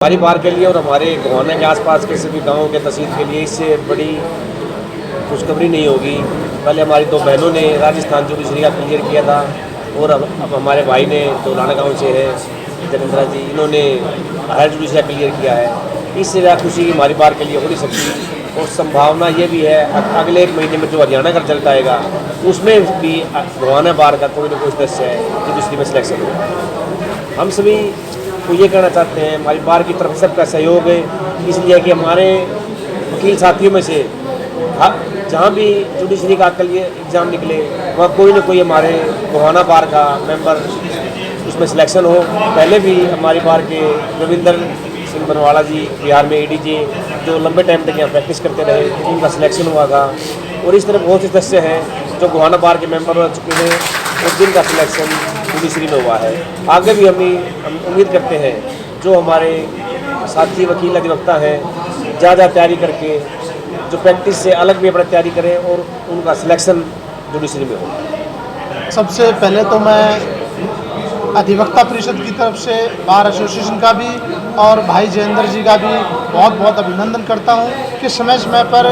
हमारी बार के लिए और हमारे गोहाना के आसपास के सभी गाँव के तहसील के लिए इससे बड़ी खुशखबरी नहीं होगी। पहले हमारी दो बहनों ने राजस्थान जुडिशरी का क्लियर किया था और अब हमारे भाई ने जो लाना गाँव से है जगेंद्रा जी, इन्होंने हायर जुडिशरी का क्लियर किया है। इससे ज़्यादा खुशी हमारी बार के लिए हो नहीं सकती और संभावना ये भी है अगले एक महीने में जो हरियाणा का रिजल्ट आएगा उसमें भी गोहाना बार का कोई ना कोई सदस्य है जुडिशरी में सिलेक्शन होगा। हम सभी तो ये कहना चाहते हैं हमारी बार की तरफ सबका सहयोग है, इसलिए कि हमारे वकील साथियों में से जहाँ भी जुडिशरी का एग्ज़ाम निकले वहाँ कोई ना कोई हमारे गोहाना बार का मेंबर उसमें सिलेक्शन हो। पहले भी हमारी बार के रविंदर सिंह बनवाला जी बिहार में एडीजे जो लंबे टाइम तक यहाँ प्रैक्टिस करते रहे, उनका सिलेक्शन हुआ था और इस तरह बहुत से सदस्य हैं जो गोहाना बार के मेंबर हो चुके हैं और जिनका सिलेक्शन जुडिशरी में हुआ है। आगे भी हम उम्मीद करते हैं जो हमारे साथी वकील अधिवक्ता हैं ज़्यादा तैयारी करके जो प्रैक्टिस से अलग भी अपना तैयारी करें और उनका सिलेक्शन जुडिशरी में हो। सबसे पहले तो मैं अधिवक्ता परिषद की तरफ से बार एसोसिएशन का भी और भाई जयेंद्र जी का भी बहुत बहुत अभिनंदन करता हूं कि समय समय पर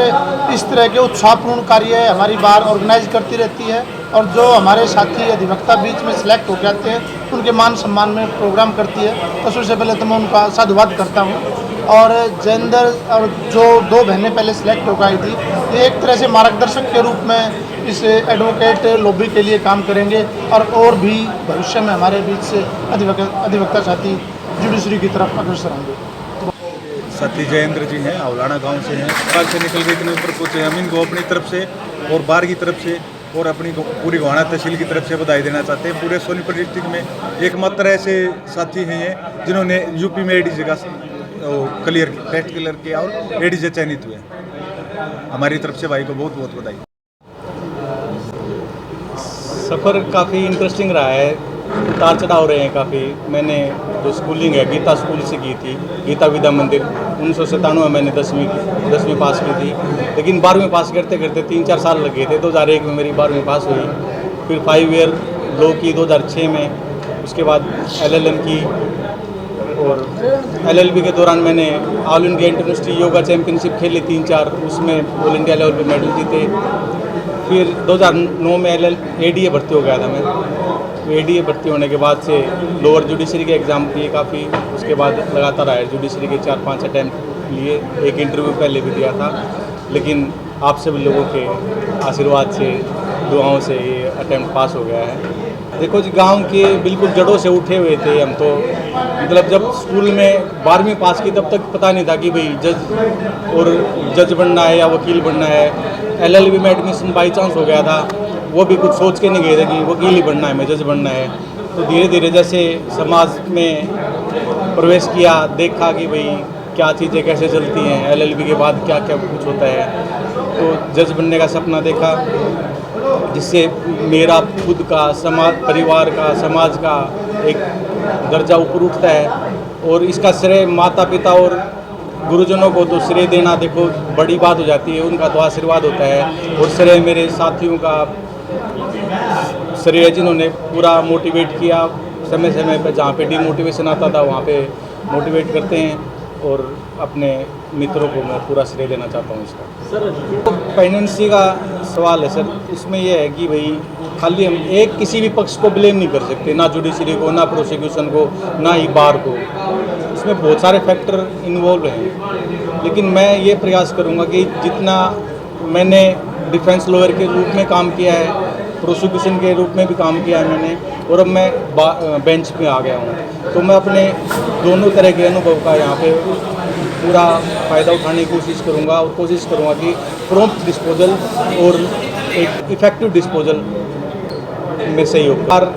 इस तरह के उत्साहपूर्ण कार्य हमारी बार ऑर्गेनाइज करती रहती है और जो हमारे साथी अधिवक्ता बीच में सिलेक्ट हो जाते हैं उनके मान सम्मान में प्रोग्राम करती है। तो सबसे पहले तो मैं उनका साधुवाद करता हूँ। और जयेंद्र और जो दो बहनें पहले सिलेक्ट हो गई थी, ये एक तरह से मार्गदर्शक के रूप में इस एडवोकेट लॉबी के लिए काम करेंगे और भी भविष्य में हमारे बीच से अधिवक्ता साथी जुडिशरी की तरफ अग्रसर होंगे। साथी जयेंद्र जी हैं, अवलाना गांव से हैं। बार से निकल के इतने ऊपर पहुँचे, हम इनको अपनी तरफ से और बार की तरफ से और अपनी पूरी गोहाना तहसील की तरफ से बधाई देना चाहते हैं। पूरे सोनीपत डिस्ट्रिक्ट में एकमात्र ऐसे साथी हैं ये जिन्होंने यूपी में एडीजे का टेस्ट क्लियर किया और एडीजे चयनित हुए। हमारी तरफ से भाई को बहुत बहुत बधाई। सफ़र काफ़ी इंटरेस्टिंग रहा है, उतार चढ़ाव रहे हैं काफ़ी। मैंने जो स्कूलिंग है गीता स्कूल से की थी, गीता विद्या मंदिर 1997 में मैंने 10वीं पास की थी, लेकिन 12वीं पास करते करते 3-4 साल लगे थे। 2001 में मेरी 12वीं पास हुई, फिर 5 ईयर लॉ की 2006 में, उसके बाद LLM की और LLB के दौरान मैंने all India international yoga championship खेली 3-4, उसमें ऑल इंडिया लेवल पे मेडल जीते। फिर 2009 में ADA भर्ती हो गया था मैं। तो ADA भर्ती होने के बाद से लोअर जुडिशरी के एग्ज़ाम दिए काफ़ी, उसके बाद लगातार हायर जुडिशरी के 4-5 अटैम्प्ट लिए। एक इंटरव्यू पहले भी दिया था, लेकिन आप सब लोगों के आशीर्वाद से, दुआओं से ये अटैम्प्ट पास हो गया है। देखो जी, गांव के बिल्कुल जड़ों से उठे हुए थे हम तो। मतलब जब स्कूल में 12वीं पास की तब तक पता नहीं था कि भाई जज बनना है या वकील बनना है। LLB में एडमिशन बाई चांस हो गया था, वो भी कुछ सोच के नहीं गए थे कि वकील ही बनना है, मैं जज बनना है। तो धीरे धीरे जैसे समाज में प्रवेश किया, देखा कि भाई क्या चीज़ें कैसे चलती हैं, LLB के बाद क्या क्या कुछ होता है, तो जज बनने का सपना देखा, जिससे मेरा खुद का परिवार का, समाज का एक दर्जा ऊपर उठता है। और इसका श्रेय माता पिता और गुरुजनों को तो श्रेय देना देखो बड़ी बात हो जाती है, उनका तो आशीर्वाद होता है। और श्रेय मेरे साथियों का श्रेय जिन्होंने पूरा मोटिवेट किया समय समय पर, जहाँ पे डिमोटिवेशन आता था वहाँ पे मोटिवेट करते हैं। और अपने मित्रों को मैं पूरा श्रेय देना चाहता हूँ इसका। सर फाइनेंसी का सवाल है सर, इसमें यह है कि भाई खाली हम किसी भी पक्ष को ब्लेम नहीं कर सकते, ना जुडिशरी को, ना प्रोसिक्यूशन को, ना ही बार को। इसमें बहुत सारे फैक्टर इन्वॉल्व हैं, लेकिन मैं ये प्रयास करूँगा कि जितना मैंने डिफेंस लॉयर के रूप में काम किया है, प्रोसिक्यूशन के रूप में भी काम किया है मैंने, और अब मैं बेंच पे आ गया हूँ, तो मैं अपने दोनों तरह के अनुभव का यहाँ पे पूरा फ़ायदा उठाने की कोशिश करूँगा और कोशिश करूँगा कि प्रॉम्प्ट डिस्पोजल और एक इफ़ेक्टिव डिस्पोजल में सहयोग। और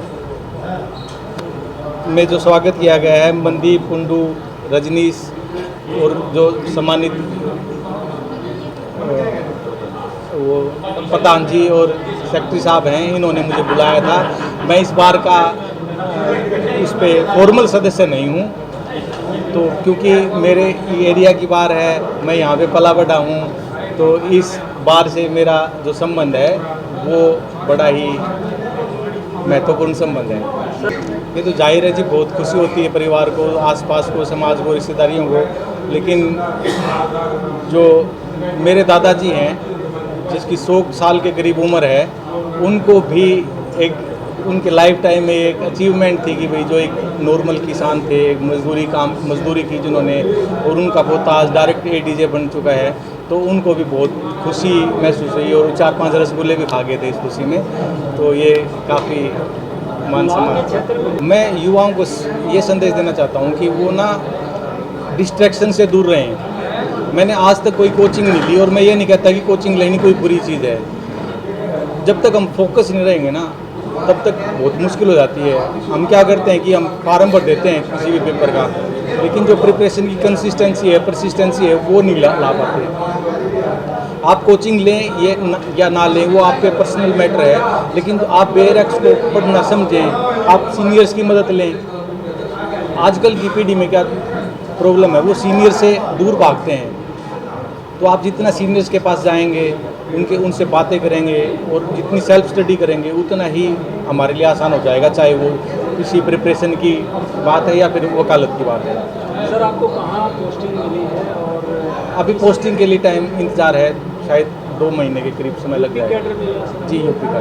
में जो स्वागत किया गया है मनदीप, कुंडू, रजनीश और जो सम्मानित वो पठान जी और सेक्रेटरी साहब हैं, इन्होंने मुझे बुलाया था। मैं इस बार का इस पे फॉर्मल सदस्य नहीं हूँ, तो क्योंकि मेरे एरिया की बार है, मैं यहाँ पे पला बढ़ा हूँ, तो इस बार से मेरा जो संबंध है वो बड़ा ही महत्वपूर्ण संबंध है। ये तो जाहिर है जी, बहुत खुशी होती है परिवार को, आसपास को, समाज को, रिश्तेदारियों को। लेकिन जो मेरे दादाजी हैं, जिसकी 100 साल के करीब उम्र है, उनको भी एक उनके लाइफ टाइम में एक अचीवमेंट थी कि भाई जो एक नॉर्मल किसान थे, एक मजदूरी की जिन्होंने, और उनका पोता आज डायरेक्ट ADJ बन चुका है, तो उनको भी बहुत खुशी महसूस हुई और 4-5 रसगुल्ले भी खा गए थे इस खुशी में। तो ये काफ़ी मान सम्मान। मैं युवाओं को ये संदेश देना चाहता हूँ कि वो ना डिस्ट्रैक्शन से दूर रहें। मैंने आज तक कोई कोचिंग नहीं ली, और मैं ये नहीं कहता कि कोचिंग लेनी कोई बुरी चीज़ है। जब तक हम फोकस नहीं रहेंगे ना, तब तक बहुत मुश्किल हो जाती है। हम क्या करते हैं कि हम फार्म भर देते हैं किसी भी पेपर का, लेकिन जो प्रिपरेशन की कंसिस्टेंसी है, परसिस्टेंसी है, वो नहीं ला पाते। आप कोचिंग लें ये या ना लें, वो आपके पर्सनल मैटर है, लेकिन आप बेरक्स को पढ़ना समझें, आप सीनियर्स की मदद लें। आजकल की पीढ़ी में क्या प्रॉब्लम है, वो सीनियर से दूर भागते हैं। तो आप जितना सीनियर्स के पास जाएंगे, उनसे बातें करेंगे और जितनी सेल्फ स्टडी करेंगे, उतना ही हमारे लिए आसान हो जाएगा, चाहे वो किसी प्रिपरेशन की बात है या फिर वकालत की बात है। सर, आपको कहाँ पोस्टिंग मिली है? और अभी पोस्टिंग के लिए टाइम इंतज़ार है, शायद 2 महीने के करीब समय लग जाएगा। कैडर में? जी, यूपी का।